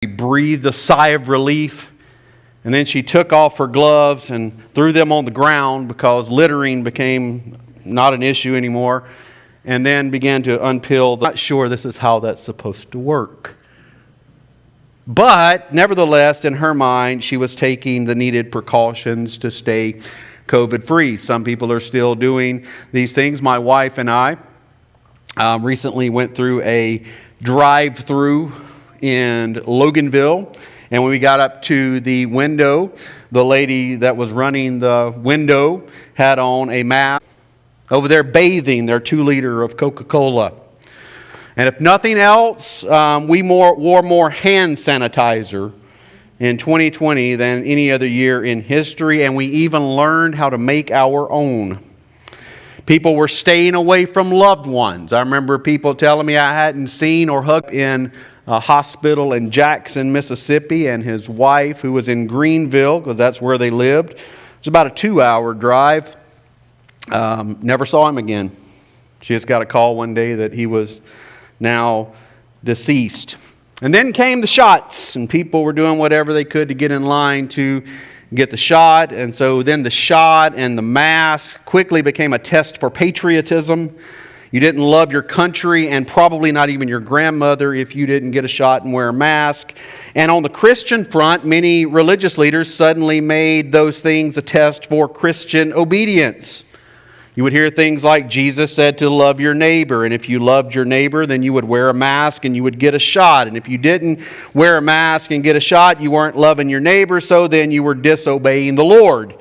breathed a sigh of relief, and then she took off her gloves and threw them on the ground because littering became not an issue anymore, and then began to unpeel. I'm not sure this is how that's supposed to work. But nevertheless, in her mind, she was taking the needed precautions to stay COVID-free. Some people are still doing these things. My wife and I recently went through a drive-through in Loganville, and when we got up to the window, the lady that was running the window had on a mask. Over there bathing their 2-liter of Coca-Cola. And if nothing else, we wore more hand sanitizer in 2020 than any other year in history, and we even learned how to make our own. People were staying away from loved ones. I remember people telling me I hadn't seen or hugged in a hospital in Jackson, Mississippi, and his wife, who was in Greenville, because that's where they lived. It was about a 2-hour drive. Never saw him again. She just got a call one day that he was now deceased. And then came the shots, and people were doing whatever they could to get in line to get the shot. And so then the shot and the mask quickly became a test for patriotism. You didn't love your country, and probably not even your grandmother, if you didn't get a shot and wear a mask. And on the Christian front, many religious leaders suddenly made those things a test for Christian obedience. You would hear things like Jesus said to love your neighbor, and if you loved your neighbor, then you would wear a mask and you would get a shot. And if you didn't wear a mask and get a shot, you weren't loving your neighbor, so then you were disobeying the Lord.